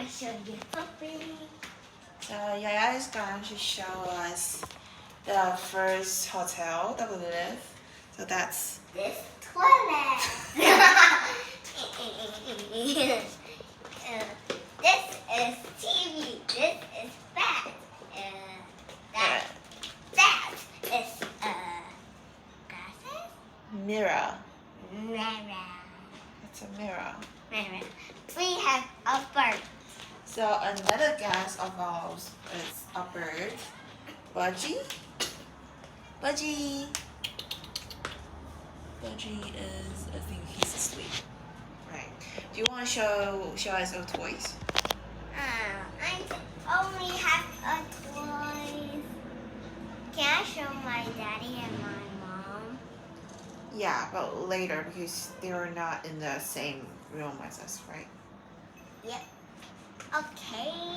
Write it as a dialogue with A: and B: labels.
A: I show you something.
B: So Yaya is going to show us the first hotel that we live. So that's
A: This toilet. This is TV. This is bed. That is glasses.
B: mirror.
A: Mirror.
B: It's a mirror.
A: Mirror. We have a bird.
B: So another guest of ours is a bird. Budgie. Budgie. Budgie is, I think he's asleep. Right. Do you want to show us our toys?
A: I only have a toy. Can I show my daddy and my mom?
B: Yeah, but later because they're not in the same room as us, right?
A: Yep. Okay.